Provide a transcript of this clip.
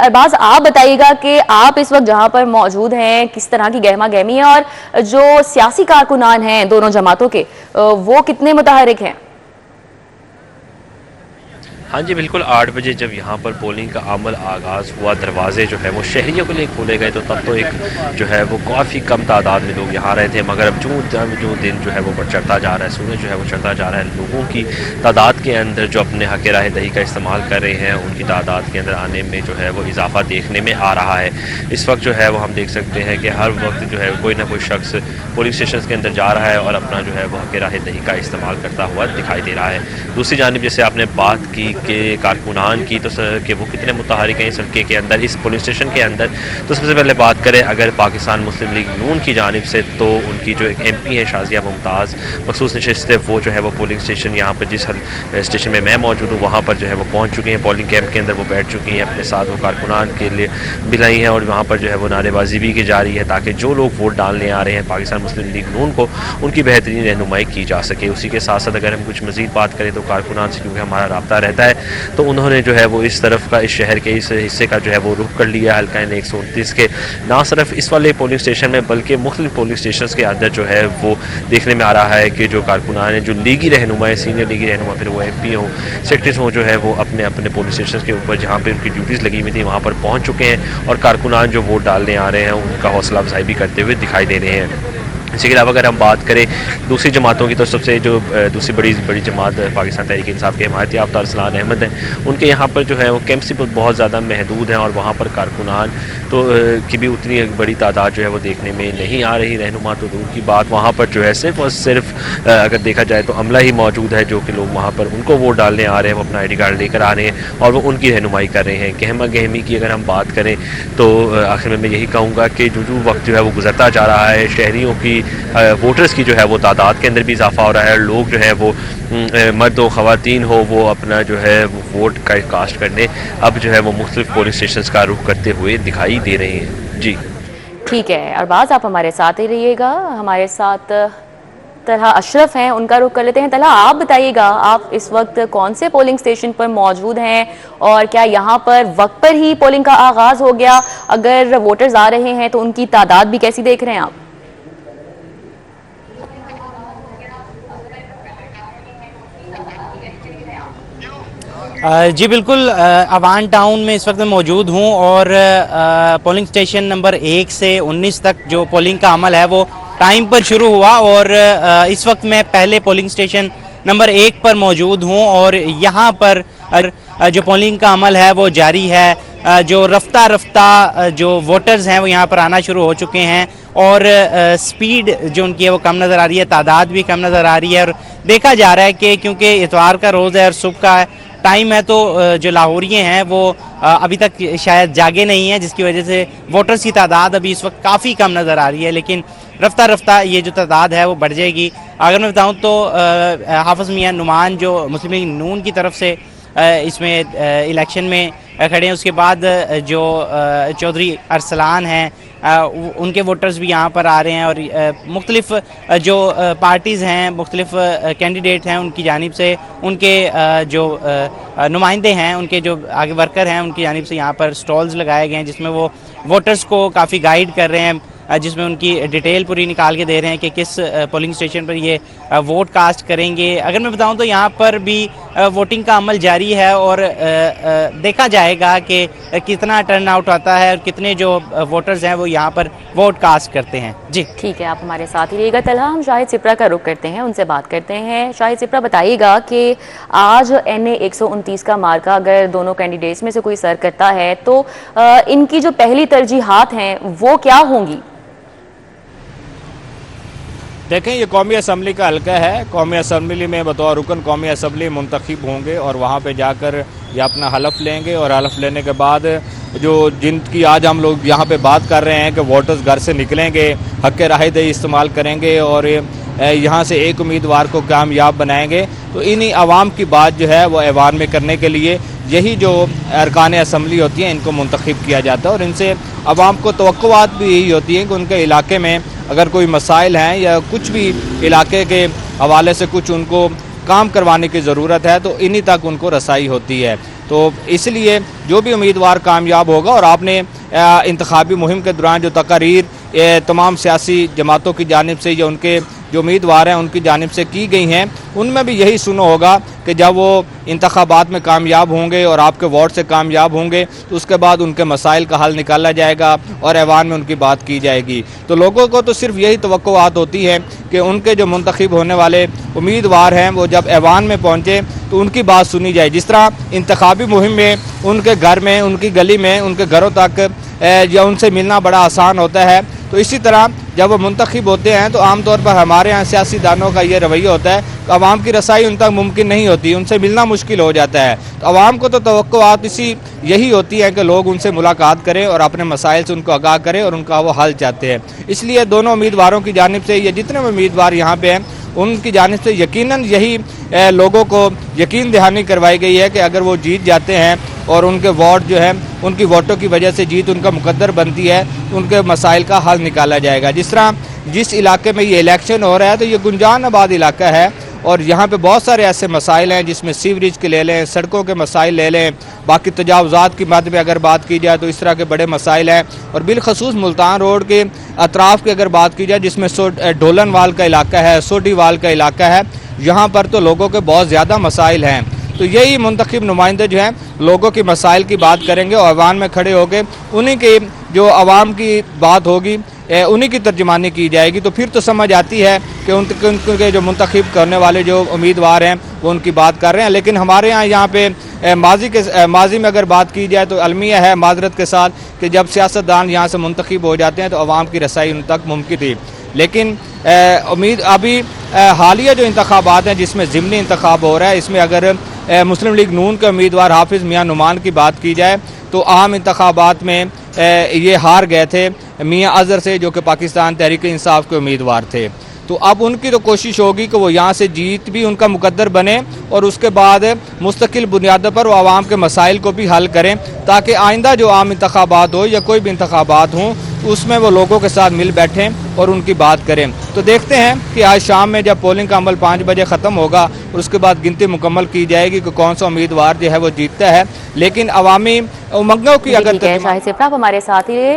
अरबाज, आप बताइएगा कि आप इस वक्त जहां पर मौजूद हैं किस तरह की गहमा गहमी है और जो सियासी कारकुनान हैं दोनों जमातों के वो कितने मुतहरिक हैं? हाँ जी, बिल्कुल 8 बजे जब यहाँ पर पोलिंग का अमल आगाज़ हुआ, दरवाजे जो है वो शहरियों के लिए खोले गए, तो तब तो एक जो है वो काफ़ी कम तादाद में लोग यहाँ रहे थे। मगर अब जो दिन जो है वो बढ़ चढ़ता जा रहा है, सूरज जो है वो चढ़ता जा रहा है, लोगों की तादाद के अंदर जो अपने हक़ राह दही का इस्तेमाल कर रहे हैं, उनकी तादाद के अंदर आने में जो है वो इजाफा देखने में आ रहा है। इस वक्त जो है वो हम देख सकते हैं कि हर वक्त जो है कोई ना कोई शख्स पोलिंग स्टेशन के अंदर जा रहा है और अपना जो है वो हक़ राह दही का इस्तेमाल करता हुआ दिखाई दे रहा है। दूसरी जानिब जैसे आपने बात की के कारकुनान की, तो कि वो कितने मुतहरिक हैं इस हल्के के अंदर, इस पुलिस स्टेशन के अंदर, तो सबसे पहले बात करें अगर पाकिस्तान मुस्लिम लीग नून की जानिब से, तो उनकी जो एक MP है शाजिया मुमताज़, मखसूस नशिस्त वो जो है वो पोलिंग स्टेशन यहाँ पर जिस स्टेशन में मैं मौजूद हूँ वहाँ पर जो है वो पहुँच चुकी हैं, पोलिंग कैंप के अंदर वो बैठ चुकी हैं, अपने साथ वो कारकुनान के लिए बिलाई हैं और वहाँ पर जो है वो नारेबाजी भी की जा रही है ताकि जो लोग वोट डालने आ रहे हैं पाकिस्तान मुस्लिम लीग नून को, उनकी बेहतरीन रहनुमाई की जा सके। उसी के साथ साथ अगर हम कुछ मज़ीद बात करें तो कारकुनान से क्योंकि हमारा रब्ता रहता है, तो उन्होंने जो है वो इस तरफ का, इस शहर के इस हिस्से का जो है वो रुख कर लिया हल्का 129 के, ना सिर्फ इस वाले पोलिंग स्टेशन में बल्कि मुख्तलिफ पोलिंग स्टेशन के अंदर जो है वो देखने में आ रहा है कि जो कारकुनान है, जो लीगी रहनुमा है, सीनियर लीगी रहनुमा, फिर वो MP हों, सेक्रेटरीज हों, जो है वो अपने अपने पोलिंग स्टेशन के ऊपर जहाँ पर उनकी ड्यूटीज़ लगी हुई थी वहाँ पर पहुँच चुके हैं और कारकुनान जो वोट डालने आ रहे हैं उनका हौसला अफजाई भी करते हुए दिखाई दे रहे हैं। इसके अलावा अगर हम बात करें दूसरी जमातों की, तो सबसे जो दूसरी बड़ी जमात पाकिस्तान तहरीक इंसाफ के हिमायती याफ्ता अरसलान अहमद हैं, उनके यहाँ पर जो है वो कैंप्स बहुत ज़्यादा महदूद हैं और वहाँ पर कारकुनान तो की भी उतनी बड़ी तादाद जो है वो देखने में नहीं आ रही। रहनुमा तो दूर की बात, वहाँ पर जो है सिर्फ और सिर्फ अगर देखा जाए तो अमला ही मौजूद है जो कि लोग वहाँ पर उनको वोट डालने आ रहे हैं, वो अपना ID कार्ड लेकर आ रहे हैं और वो उनकी रहनुमाई कर रहे हैं। गहमा गहमी की अगर हम बात करें तो आखिर में मैं यही कहूँगा कि जो वक्त जो है वो गुजरता जा रहा है, शहरियों की वोटर्स की जो है वो तादाद के अंदर भी इजाफा हो रहा है। लोग जो है वो मर्द हो ख़वातीन हो, वो अपना जो है वो वोट का कास्ट करने अब जो है वो मुख्तलिफ पोलिंग स्टेशन का रुख करते हुए दिखाई दे रहे हैं। जी ठीक है अरबाज, आप हमारे साथ ही रहिएगा। हमारे साथ तलहा अशरफ हैं, उनका रुख कर लेते हैं। तलहा, आप बताइएगा आप इस वक्त कौन से पोलिंग स्टेशन पर मौजूद हैं और क्या यहाँ पर वक्त पर ही पोलिंग का आगाज़ हो गया? अगर वोटर्स आ रहे हैं तो उनकी तादाद भी कैसी देख रहे हैं आप? जी बिल्कुल, अवान टाउन में इस वक्त मैं मौजूद हूँ और पोलिंग स्टेशन नंबर 1 से 19 तक जो पोलिंग का अमल है वो टाइम पर शुरू हुआ और इस वक्त मैं पहले पोलिंग स्टेशन नंबर 1 पर मौजूद हूँ और यहाँ पर जो पोलिंग का अमल है वो जारी है। जो रफ्ता जो वोटर्स हैं वो यहाँ पर आना शुरू हो चुके हैं और स्पीड जो उनकी है वो कम नज़र आ रही है, तादाद भी कम नज़र आ रही है और देखा जा रहा है कि क्योंकि इतवार का रोज़ है और सुबह का टाइम है, तो जो लाहौरिये हैं वो अभी तक शायद जागे नहीं हैं, जिसकी वजह से वोटर्स की तादाद अभी इस वक्त काफ़ी कम नज़र आ रही है। लेकिन रफ्ता ये जो तादाद है वो बढ़ जाएगी। अगर मैं बताऊं तो हाफिज़ मियां नुमान जो मुस्लिम लीग नून की तरफ से इसमें इलेक्शन में खड़े हैं, उसके बाद जो चौधरी अरसलान हैं उनके वोटर्स भी यहाँ पर आ रहे हैं और मुख्तलिफ जो पार्टीज़ हैं, मुख्तलिफ कैंडिडेट हैं, उनकी जानिब से उनके जो नुमाइंदे हैं, उनके जो आगे वर्कर हैं, उनकी जानिब से यहाँ पर स्टॉल्स लगाए गए हैं जिसमें वो वोटर्स को काफ़ी गाइड कर रहे हैं, जिसमें उनकी डिटेल पूरी निकाल के दे रहे हैं कि किस पोलिंग स्टेशन पर ये वोट कास्ट करेंगे। अगर मैं बताऊं तो यहाँ पर भी वोटिंग का अमल जारी है और देखा जाएगा कि कितना टर्न आउट आता है और कितने जो वोटर्स हैं वो यहाँ पर वोट कास्ट करते हैं। जी ठीक है, आप हमारे साथ ही रहिएगा। तलहा, हम शाहिद सिप्रा का रुख करते हैं, उनसे बात करते हैं। शाहिद सिप्रा, बताइएगा कि आज NA 129 का मार्का अगर दोनों कैंडिडेट्स में से कोई सर करता है तो इनकी जो पहली तरजीहात हैं वो क्या होंगी? देखें, ये कौमी असम्बली का हल्का है। कौमी असम्बली में बतौर रुकन कौमी असम्बली मुंतखब होंगे और वहाँ पे जाकर ये अपना हलफ लेंगे और हलफ लेने के बाद जो जिनकी आज हम लोग यहाँ पे बात कर रहे हैं कि वोटर्स घर से निकलेंगे, हक़ राह दही इस्तेमाल करेंगे और यहाँ से एक उम्मीदवार को कामयाब बनाएंगे, तो इन्हीं आवाम की बात जो है वो ऐवान में करने के लिए यही जो अरकान असम्बली होती हैं इनको मुंतखब किया जाता है और इनसे आवाम को तवक्कुआत भी यही होती है कि उनके इलाके में अगर कोई मसाइल हैं या कुछ भी इलाके के हवाले से कुछ उनको काम करवाने की ज़रूरत है तो इन्हीं तक उनको रसाई होती है। तो इसलिए जो भी उम्मीदवार कामयाब होगा, और आपने इंतखाबी मुहिम के दौरान जो तकारीर तमाम सियासी जमातों की जानिब से या उनके जो उम्मीदवार हैं उनकी जानिब से की गई हैं, उनमें भी यही सुना होगा कि जब वो इंतखाबात में कामयाब होंगे और आपके वार्ड से कामयाब होंगे तो उसके बाद उनके मसाइल का हल निकाला जाएगा और ऐवान में उनकी बात की जाएगी। तो लोगों को तो सिर्फ यही तवक्कुआत होती है कि उनके जो मुंतखब होने वाले उम्मीदवार हैं वो जब ऐवान में पहुँचे तो उनकी बात सुनी जाए। जिस तरह इंतखाबी मुहिम में उनके घर में, उनकी गली में, उनके घरों तक या उनसे मिलना बड़ा आसान होता है, तो इसी तरह जब वो मुंतखब होते हैं तो आमतौर पर हमारे यहाँ सियासीदानों का ये रवैया होता है कि आवाम की रसाई उन तक मुमकिन नहीं होती, उनसे मिलना मुश्किल हो जाता है। तो आवाम को तो तवक्कुआत इसी यही होती है कि लोग उनसे मुलाकात करें और अपने मसाइल से उनको आगाह करें और उनका वो हल चाहते हैं। इसलिए दोनों उम्मीदवारों की जानिब से, ये जितने भी उम्मीदवार यहाँ पे हैं उनकी जानिब से यकीनन यही लोगों को यकीन दहानी करवाई गई है कि अगर वो जीत जाते हैं और उनके वोट जो है उनकी वोटों की वजह से जीत उनका मुकद्दर बनती है, तो उनके मसाइल का हल निकाला जाएगा। जिस तरह जिस इलाके में ये इलेक्शन हो रहा है तो ये गुंजान आबाद इलाका है और यहाँ पे बहुत सारे ऐसे मसाइल हैं जिसमें सीवरेज के ले लें, सड़कों के मसाइल ले लें, बाकी तजावज़ात की मद में अगर बात की जाए तो इस तरह के बड़े मसाइल हैं। और बिलखसूस मुल्तान रोड के अतराफ़ की अगर बात की जाए जिसमें ढोलन वाल का इलाका है, सोडी वाल का इलाका है, यहाँ पर तो लोगों के बहुत ज़्यादा मसाइल हैं। तो यही मुंतखब नुमाइंदे जो हैं लोगों की मसाइल की बात करेंगे और ऐवान में खड़े होकर उन्हीं के जो आवाम की बात होगी उन्हीं की तर्जुमानी की जाएगी। तो फिर तो समझ आती है कि उनके जो मुंतखब करने वाले जो उम्मीदवार हैं वो उनकी बात कर रहे हैं। लेकिन हमारे यहाँ पे माजी में अगर बात की जाए तो अलमिया है माजरत के साथ कि जब सियासतदान यहाँ से मुंतखब हो जाते हैं तो आवाम की रसाई उन तक मुमकिन थी। लेकिन उम्मीद अभी हालिया जो इंतखाबात हैं जिसमें ज़िमनी इंतखाब हो रहा है, इसमें अगर मुस्लिम लीग नून के उम्मीदवार हाफिज़ मियाँ नुमान की बात की जाए तो आम इंतखाबात में ये हार गए थे मियाँ अज़हर से, जो कि पाकिस्तान तहरीक इंसाफ के उम्मीदवार थे। तो अब उनकी तो कोशिश होगी कि वो यहाँ से जीत भी उनका मुकद्दर बने और उसके बाद मुस्तकिल बुनियादों पर वो आवाम के मसाइल को भी हल करें, ताकि आइंदा जो आम इंतखाबात हो या कोई भी इंतखाबात हों उसमें वो लोगों के साथ मिल बैठें और उनकी बात करें। तो देखते हैं कि आज शाम में जब पोलिंग का अमल 5 बजे ख़त्म होगा और उसके बाद गिनती मुकम्मल की जाएगी कि कौन सा उम्मीदवार जो है वो जीतता है। लेकिन अवामी उमंगों की अगर शाहिद सिफरा हमारे साथ ही